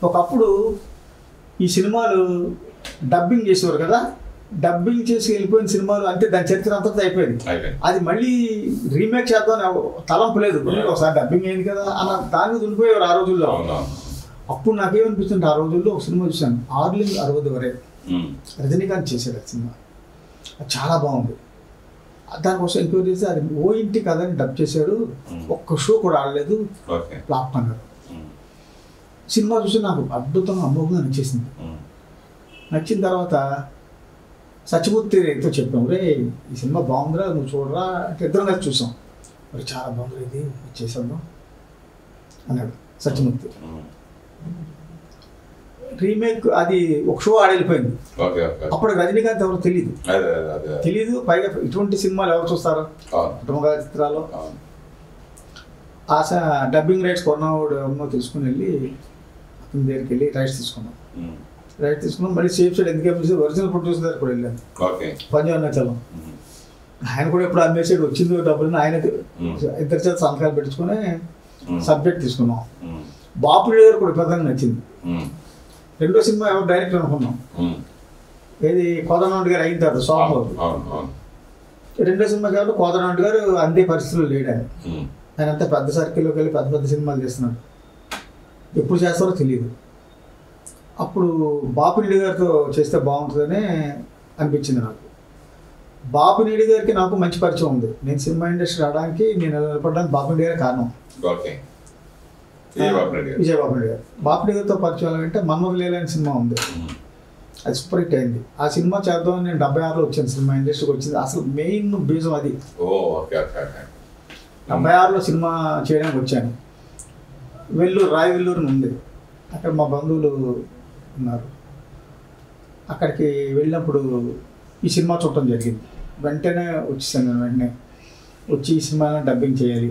ఒకప్పుడు ఈ సినిమాలు డబ్బింగ్ చేసేవారు కదా, డబ్బింగ్ చేసి వెళ్ళిపోయిన సినిమాలు అంటే దాని చరిత్ర అంతా అయిపోయింది. అది మళ్ళీ రీమేక్ చేద్దాం తలంపు లేదు, ఒకసారి డబ్బింగ్ అయింది కదా అన్న దాని మీద ఉండిపోయేవారు ఆ రోజుల్లో. అప్పుడు నాకేమనిపిస్తుంది, ఆ రోజుల్లో ఒక సినిమా చూశాను, ఆర్లింగ్ 60 వరే, రజనీకాంత్ చేశాడు ఆ సినిమా, అది చాలా బాగుంది. దానికోసం ఎంక్వైరీ చేసి అది ఓ ఇంటి కథని డబ్ చేశాడు, ఒక్క షో కూడా ఆడలేదు, ఫ్లాప్ అన్నారు. సినిమా చూసి నాకు అద్భుతంగా అమోఘంగా నచ్చేసింది. నచ్చిన తర్వాత సత్యమూర్తితో చెప్పాం, రే ఈ సినిమా బాగుందిరా నువ్వు చూడరా అంటే ఇద్దరం కలిసి చూసాం. మరి చాలా బాగుంది, ఇది చేసాము అన్నాడు సత్యమూర్తి. రీమేక్ అది ఒక షో ఆడెళ్ళిపోయింది. అప్పుడు రజనీకాంత్ ఎవరు తెలీదు, పైగా ఇటువంటి సినిమాలు ఎవరు చూస్తారు కుటుంబ చిత్రాలు. ఆశ డబ్బింగ్ రైట్స్ కొన్నవాడు ఎవరినో తీసుకుని వెళ్ళి అతని దగ్గరికి వెళ్ళి రైట్స్ తీసుకున్నాం. మళ్ళీ సేఫ్ సైడ్ ఎందుకు ఒరిజినల్ ప్రొడ్యూసర్ దగ్గర కూడా వెళ్ళాను, పంజాబ్. ఆయన కూడా ఎప్పుడు అమ్మేసాడు, వచ్చిందో డబ్బులు ఆయన ఇద్దరి చేత సంతకాలు పెట్టించుకొని సబ్జెక్ట్ తీసుకున్నాం. బాపుడి గారు కూడా పెద్దగా నచ్చింది. రెండో సినిమా ఎవరు డైరెక్టర్ అనుకున్నాం, ఏది కోదనాయుడు గారు అయిన తర్వాత సోమవారం. రెండో సినిమా కాబట్టి కోదనాయుడు గారు అంతే పరిస్థితుల్లో లేడు. ఆయన అంతా పెద్ద సర్కిల్లోకి వెళ్ళి పెద్ద సినిమాలు చేస్తున్నాడు, ఎప్పుడు చేస్తారో తెలియదు. అప్పుడు బాపినేడి గారితో చేస్తే బాగుంటుందని అనిపించింది నాకు. బాపినేడి గారికి నాకు మంచి పరిచయం ఉంది. నేను సినిమా ఇండస్ట్రీ రావడానికి, నేను నిలబడడానికి బాపినేడి గారే కారణం. విజయబాబు గారు. బాపినేడి గారితో పరిచయం అంటే మన్మథలీల అనే సినిమా ఉంది, అది సూపర్ హిట్ అయింది. ఆ సినిమా చేద్దామని నేను 76లో వచ్చాను, సినిమా ఇండస్ట్రీకి వచ్చింది. అసలు మెయిన్ బీజం అది. 76లో సినిమా చేయడానికి వచ్చాను. రాయవెల్లూరు ఉంది, అక్కడ మా బంధువులు ఉన్నారు. అక్కడికి వెళ్ళినప్పుడు ఈ సినిమా చూడటం జరిగింది. వెంటనే వచ్చేసాను. నేను వెంటనే వచ్చి ఈ సినిమాలో డబ్బింగ్ చేయాలి,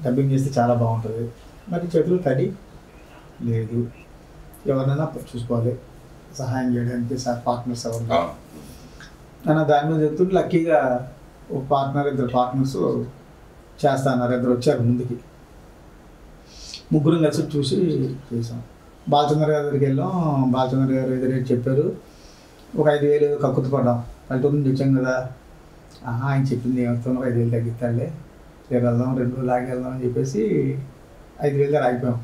డబ్బింగ్ చేస్తే చాలా బాగుంటుంది. మరి చేతులు తడి లేదు, ఎవరినైనా చూసుకోవాలి సహాయం చేయడానికి, పార్ట్నర్స్ ఎవరు అన్న దాని మీద చెప్తుంటే లక్కీగా ఒక ఇద్దరు పార్ట్నర్స్ చేస్తున్నారు. ఇద్దరు వచ్చారు ముందుకి, ముగ్గురం కలిసి చూసి చేసాం. బాలచంద్ర గారి దగ్గరికి వెళ్ళాం. బాలచంద్ర గారు ఏదో రేట్ చెప్పారు, ఒక 5,000 కక్కుతు పడ్డాం. పల్లెటూరు నుంచి వచ్చాం కదా, ఆయన చెప్పింది ఏమవుతుందో 5,000 తగ్గిస్తాడులే, రేపు వెళ్దాం 2 రోజులు ఆగి వెళ్దాం అని చెప్పేసి 5,000 దగ్గర ఆగిపోయాం.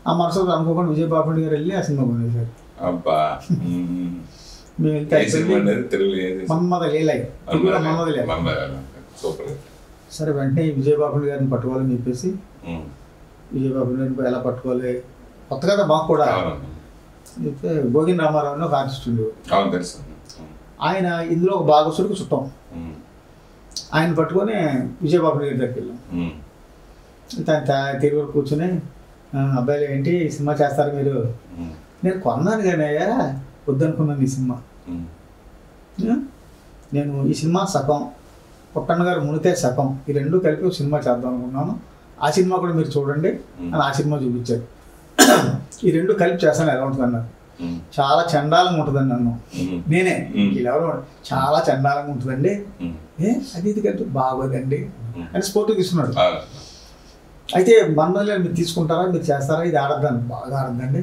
ఆ మరుసటి అనుకోకుండా విజయబాబు గారు వెళ్ళి ఆ సినిమా కొనేసారు. మేము వెళ్తే మన్మథలీల. సరే వెంటనే విజయబాబు గారిని పట్టుకోవాలని చెప్పేసి, విజయబాబు గారిని ఎలా పట్టుకోవాలి కొత్త కదా మాకు కూడా చెప్తే, భోగిన్ రామారావు అని ఒక ఆర్టిస్ట్ ఉండేవారు. ఆయన ఇందులో ఒక భాగస్వామికి చుట్టాం. ఆయన పట్టుకొని విజయబాబు గారి దగ్గరికి వెళ్ళాం. తిరిగి కూర్చొని, అబ్బాయిలు ఏంటి సినిమా చేస్తారు మీరు? నేను కొన్నాను కానీ అయ్యా వద్దనుకున్నాను ఈ సినిమా. నేను ఈ సినిమా సగం, పుట్టన్న గారు మునితే సగం, ఈ రెండు కలిపి సినిమా చేద్దాం అనుకున్నాను. ఆ సినిమా కూడా మీరు చూడండి అని ఆ సినిమా చూపించారు. ఈ రెండు కలిపి చేస్తాను ఎలా ఉంటుంది అన్నారు. చాలా చండాలంగా ఉంటుందండి నన్ను. నేనే వీళ్ళెవరో చాలా చండాలంగా ఉంటుందండి, అది ఇది కలిపి బాగోదండి అని స్పోర్ట్కి తీసుకున్నాడు. అయితే మన్మథలీల మీరు తీసుకుంటారా, మీరు చేస్తారా, ఇది ఆడద్దాను, బాగా ఆడద్దండి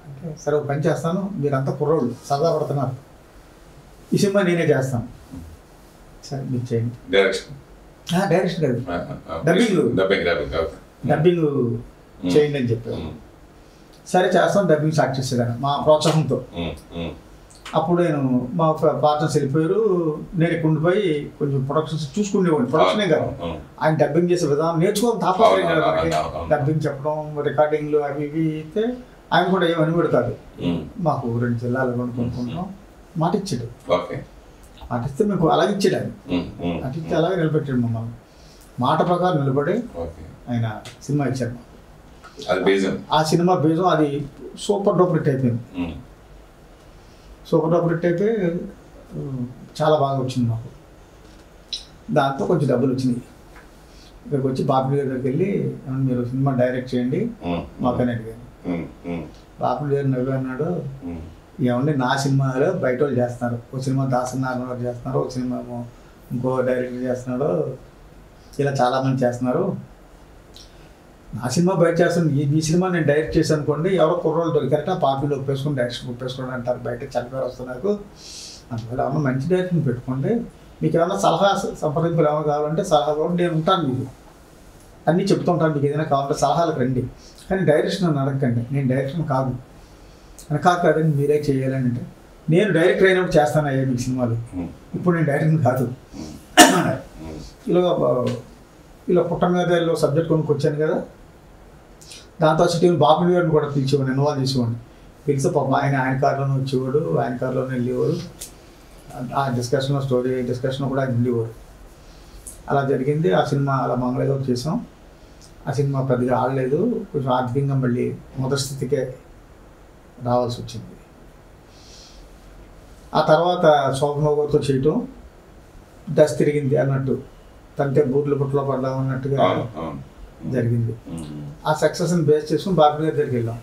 అంటే సరే ఒక పని చేస్తాను, మీరంతా కుర్రోళ్ళు సరదా పడుతున్నారు, ఈ సినిమా నేనే చేస్తాను, సరే మీరు చేయండి. డైరెక్షన్ కాదు, డబ్బింగ్ చేయండి అని చెప్పారు. సరే చేస్తాను, డబ్బింగ్ స్టార్ట్ చేసేదాన్ని మా ప్రోత్సాహంతో. అప్పుడు నేను మా పార్ట్నర్స్ వెళ్ళిపోయారు, నేను ఇక్కడ ఉండిపోయి కొంచెం ప్రొడక్షన్స్ చూసుకునేవాడిని. ప్రొడక్షనే కాదు, ఆయన డబ్బింగ్ చేసే విధానం నేర్చుకోవాలి తాపత్రయం కదా మనకి. డబ్బింగ్ చెప్పడం, రికార్డింగ్లు అవి ఇవి అయితే ఆయన కూడా ఏమని పెడతాడు. మాకు 2 జిల్లాలు కొనుక్కుంటున్నాం మాట ఇచ్చాడు. మాట ఇస్తే మీకు అలాగే ఇచ్చాడు ఆయన, మాట ఇచ్చి అలాగే నిలబెట్టాడు మమ్మల్ని. మాట ప్రకారం నిలబడి ఆయన సినిమా ఇచ్చాడు. ఆ సినిమా బేజం అది సూపర్ డూపర్ హిట్ అయిపోయింది. సూపర్ డూపర్ హిట్ అయిపోయి చాలా బాగా వచ్చింది మాకు. దాంతో కొంచెం డబ్బులు వచ్చినాయి. ఇక్కడికి వచ్చి బాపినేడి గారి దగ్గరికి వెళ్ళి, మీరు సినిమా డైరెక్ట్ చేయండి మాకని అడిగాను. బాపినేడి గారు నవ్వి అన్నాడు, ఏమండి నా సినిమాలో బయట వాళ్ళు చేస్తున్నారు, ఒక సినిమా దాసనారాయణ గారు చేస్తున్నారు, ఒక సినిమా ఇంకో డైరెక్టర్ చేస్తున్నాడు, ఇలా చాలామంది చేస్తున్నారు, నా సినిమా బయట చేస్తాను, ఈ సినిమా నేను డైరెక్ట్ చేశాను అనుకోండి, ఎవరో కుర్రోళ్ళు దొరికారట పార్టీలో ఒప్పేసుకుని డైరెక్షన్ ఒప్పేసుకోండి అంటారు, బయట చనిపోయారు వస్తారు నాకు. అందువల్ల ఏమన్నా మంచి డైరెక్షన్ పెట్టుకోండి, మీకు ఏమైనా సలహా సంప్రదింపులు ఏమైనా కావాలంటే సలహా కూడా నేను ఉంటాను, మీకు అన్నీ చెప్తుంటాను, మీకు ఏదైనా కావాలంటే సలహాలకు రండి, కానీ డైరెక్షన్ అని అడగండి, నేను డైరెక్షన్ కాదు అని కాదండి మీరే చేయాలని. అంటే నేను డైరెక్టర్ అయినప్పుడు చేస్తానయ్యా మీకు సినిమాలు, ఇప్పుడు నేను డైరెక్టర్ కాదు. ఇలా పుట్టమీదలో సబ్జెక్ట్ కొనుక్కొచ్చాను కదా, దాంతో సిటీలో బాబు గారిని కూడా పిలిచేవాడిని, ఇన్వాల్వ్ చేసేవాడిని. పిలిస్తే పాపం ఆయన కారులోనే వచ్చేవాడు, ఆయన కారులోనే వెళ్ళేవాడు, ఆ డిస్కషన్లో స్టోరీ డిస్కషన్లో కూడా ఆయన ఉండేవాడు. అలా జరిగింది. ఆ సినిమా అలా మంగళగిరి చేసాం. ఆ సినిమా పెద్దగా ఆడలేదు, కొంచెం ఆర్థికంగా మళ్ళీ మొదటి స్థితికే రావాల్సి వచ్చింది. ఆ తర్వాత శోభనగర్తో చేయటం దశ తిరిగింది అన్నట్టు, తంటే బూట్ల పుట్లో పడ్డాం అన్నట్టుగా జరిగింది. ఆ సక్సెస్ని బేస్ చేసుకుని బాబు గారి దగ్గరికి వెళ్ళాం.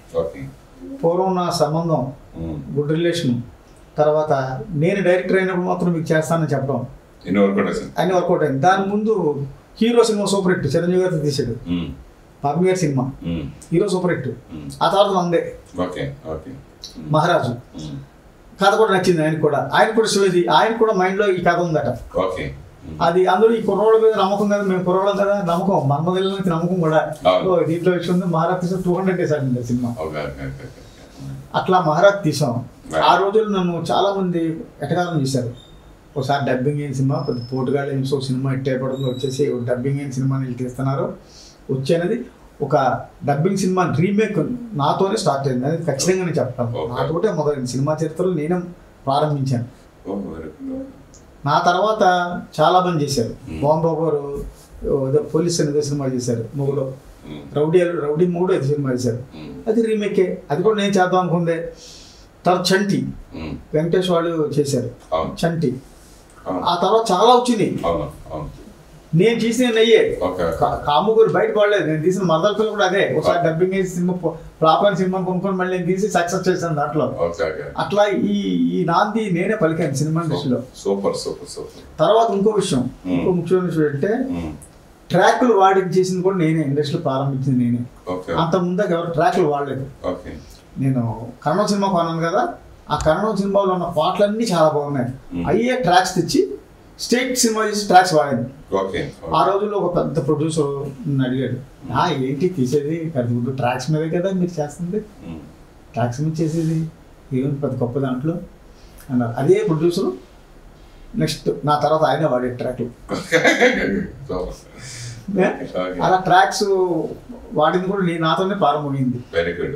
పూర్వం నా సంబంధం గుడ్ రిలేషన్, తర్వాత నేను డైరెక్టర్ అయినప్పుడు మాత్రం మీకు చేస్తానని చెప్పడం అన్ని వర్కౌట్ అయింది. దాని ముందు hero cinema super hit, Chiranjeevi గారితో తీసాడు బాబు గారి సినిమా, హీరో సూపర్ హిట్. ఆ తర్వాత మందే మహారాజు కథ కూడా నచ్చింది ఆయనకు కూడా శివజీ, ఆయన కూడా మైండ్లో ఈ కథ ఉందట. అది అందులో ఈ కుర్రోళ్ళ మీద నమ్మకం కదా, మేము కుర్రోళ్ళం కదా నమ్మకం, మన్మదిల్లానికి నమ్మకం కూడా దీంట్లో విషయం ఉంది. మహారాజ్ తీసాం 200 వేసాడండి సినిమా. అట్లా మహారాజ్ తీసాం. ఆ రోజుల్లో నన్ను చాలా మంది ఎటకారం చేశారు. ఒకసారి డబ్బింగ్ అయిన సినిమా కొద్ది పోటుగాళ్ళు ఏమో సినిమా హిట్ అయిపోతుంది, వచ్చేసి డబ్బింగ్ అయిన సినిమాని వీళ్ళు తీస్తున్నారు వచ్చేది. ఒక డబ్బింగ్ సినిమా రీమేక్ నాతోనే స్టార్ట్ అయింది, అది ఖచ్చితంగా నేను చెప్తాను. నాతోటే మొదలైంది సినిమా చరిత్రలో, నేనే ప్రారంభించాను. నా తర్వాత చాలా మంది చేశారు. మోహన్ బాబు గారు ఏదో పోలీస్ అని ఏదో సినిమా చేశారు, మొగుడు రౌడీ మొగుడు ఏదో సినిమా చేశారు, అది రీమేకే, అది కూడా నేను చేద్దాం అనుకుందే. తర్వాత చంటి వెంకటేష్ వాళ్ళు చేశారు చంటి. ఆ తర్వాత చాలా వచ్చినాయి, నేను తీసిన నెయ్యే కాముగురు బయట పడలేదు. నేను తీసిన మరదల పిల్ల కూడా అదే, ఒకసారి డబ్బింగ్ వేసి సినిమా ఫ్లాప్ అయిన సినిమా కొనుక్కొని మళ్ళీ నేను తీసి సక్సెస్ చేశాను దాంట్లో. అట్లా ఈ నాంది నేనే పలికాను సినిమా ఇండస్ట్రీలో. తర్వాత ఇంకో ముఖ్యమైన విషయం అంటే ట్రాక్లు వాడి చేసింది కూడా నేనే, ఇండస్ట్రీలో ప్రారంభించింది నేనే. అంత ముందాక ఎవరు ట్రాక్లు వాడలేదు. నేను కన్నడ సినిమా కొన్నాను కదా, ఆ కన్నడ సినిమాలో ఉన్న పాటలన్నీ చాలా బాగున్నాయి, అయ్యే ట్రాక్స్ తెచ్చి స్టేట్ సినిమా చేసి ట్రాక్స్ వాడింది. ఆ రోజుల్లో ఒక పెద్ద ప్రొడ్యూసర్ అడిగాడు, ఏంటి తీసేది అది ట్రాక్స్ మీదే కదా మీరు చేస్తుంది, ట్రాక్స్ మీద చేసేది ఏమి పెద్ద గొప్ప దాంట్లో అన్నారు. అదే ప్రొడ్యూసరు నెక్స్ట్ నా తర్వాత ఆయనే వాడే ట్రాక్లు. అలా ట్రాక్స్ వాడింది కూడా నాతోనే ప్రారంభమైంది. Very good.